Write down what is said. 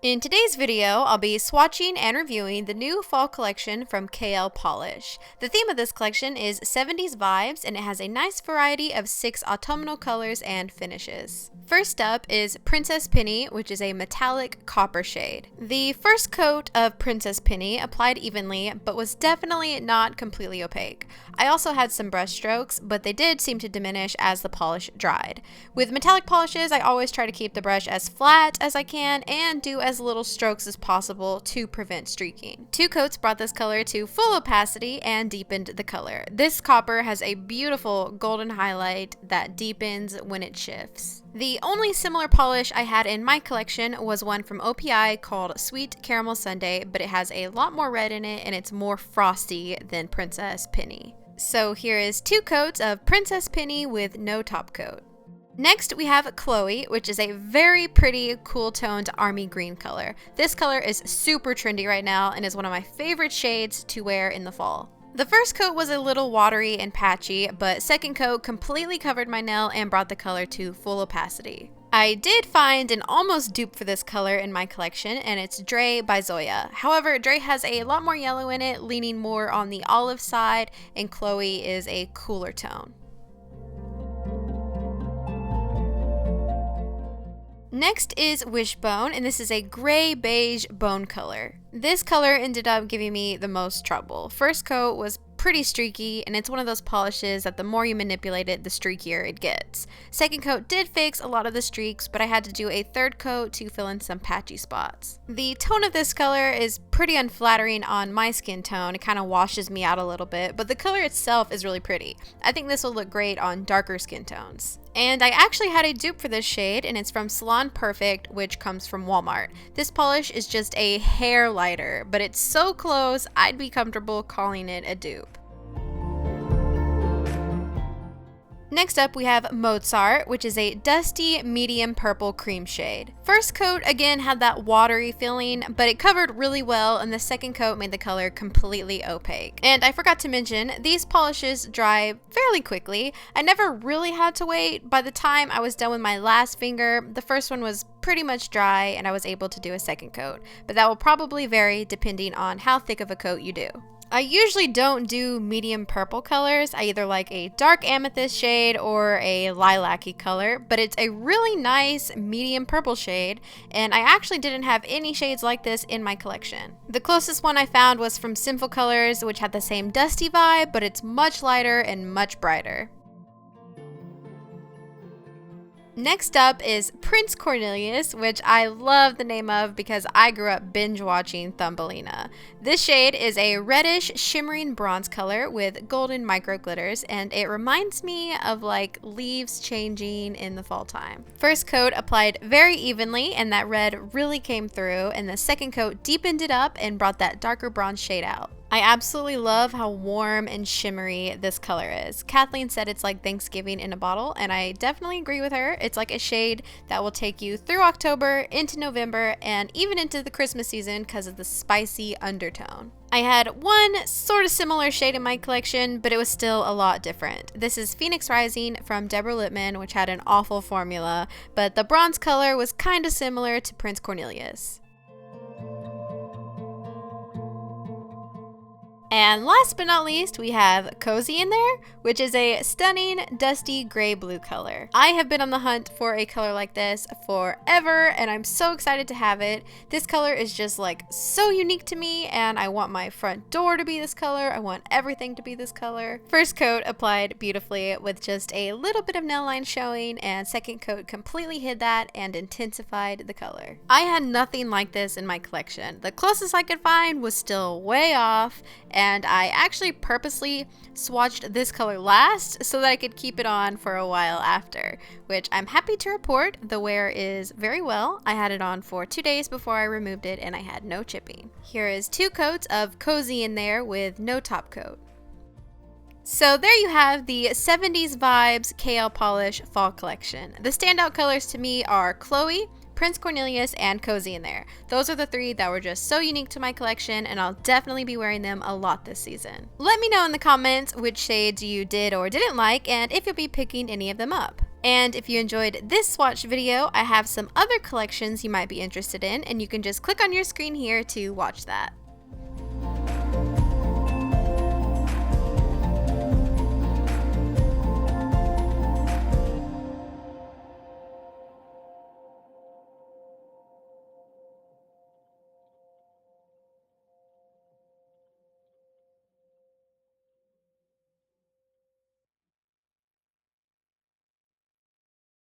In today's video, I'll be swatching and reviewing the new fall collection from KL Polish. The theme of this collection is 70s vibes, and it has a nice variety of 6 autumnal colors and finishes. First up is Princess Penny, which is a metallic copper shade. The first coat of Princess Penny applied evenly, but was definitely not completely opaque. I also had some brush strokes, but they did seem to diminish as the polish dried. With metallic polishes, I always try to keep the brush as flat as I can and do as little strokes as possible to prevent streaking. 2 coats brought this color to full opacity and deepened the color. This copper has a beautiful golden highlight that deepens when it shifts. The only similar polish I had in my collection was one from OPI called Sweet Caramel Sundae, but it has a lot more red in it and it's more frosty than Princess Penny. So here is 2 coats of Princess Penny with no top coat. Next, we have Chloe, which is a very pretty, cool-toned army green color. This color is super trendy right now and is one of my favorite shades to wear in the fall. The first coat was a little watery and patchy, but second coat completely covered my nail and brought the color to full opacity. I did find an almost dupe for this color in my collection, and it's Dre by Zoya. However, Dre has a lot more yellow in it, leaning more on the olive side, and Chloe is a cooler tone. Next is Wishbone, and this is a gray beige bone color. This color ended up giving me the most trouble. First coat was pretty streaky, and it's one of those polishes that the more you manipulate it, the streakier it gets. Second coat did fix a lot of the streaks, but I had to do a third coat to fill in some patchy spots. The tone of this color is pretty unflattering on my skin tone. It kind of washes me out a little bit, but the color itself is really pretty. I think this will look great on darker skin tones. And I actually had a dupe for this shade, and it's from Salon Perfect, which comes from Walmart. This polish is just a hair lighter, but it's so close, I'd be comfortable calling it a dupe. Next up, we have Mozart, which is a dusty medium purple cream shade. First coat again had that watery feeling, but it covered really well, and the second coat made the color completely opaque. And I forgot to mention, these polishes dry fairly quickly. I never really had to wait. By the time I was done with my last finger, the first one was pretty much dry and I was able to do a second coat, but that will probably vary depending on how thick of a coat you do. I usually don't do medium purple colors. I either like a dark amethyst shade or a lilac-y color, but it's a really nice medium purple shade, and I actually didn't have any shades like this in my collection. The closest one I found was from Sinful Colors, which had the same dusty vibe, but it's much lighter and much brighter. Next up is Prince Cornelius, which I love the name of because I grew up binge watching Thumbelina. This shade is a reddish shimmering bronze color with golden micro glitters, and it reminds me of like leaves changing in the fall time. First coat applied very evenly and that red really came through, and the second coat deepened it up and brought that darker bronze shade out. I absolutely love how warm and shimmery this color is. Kathleen said it's like Thanksgiving in a bottle, and I definitely agree with her. It's like a shade that will take you through October, into November, and even into the Christmas season because of the spicy undertone. I had one sort of similar shade in my collection, but it was still a lot different. This is Phoenix Rising from Deborah Lippmann, which had an awful formula, but the bronze color was kind of similar to Prince Cornelius. And last but not least, we have Cozy in there, which is a stunning dusty gray blue color. I have been on the hunt for a color like this forever, and I'm so excited to have it. This color is just like so unique to me, and I want my front door to be this color. I want everything to be this color. First coat applied beautifully with just a little bit of nail line showing, and second coat completely hid that and intensified the color. I had nothing like this in my collection. The closest I could find was still way off, and I actually purposely swatched this color last so that I could keep it on for a while after, which I'm happy to report the wear is very well. I had it on for 2 days before I removed it and I had no chipping. Here is 2 coats of Cozy in there with no top coat. So there you have the 70s Vibes KL Polish Fall Collection. The standout colors to me are Chloe, Prince Cornelius, and Cozy in there. Those are the 3 that were just so unique to my collection, and I'll definitely be wearing them a lot this season. Let me know in the comments which shades you did or didn't like, and if you'll be picking any of them up. And if you enjoyed this swatch video, I have some other collections you might be interested in, and you can just click on your screen here to watch that.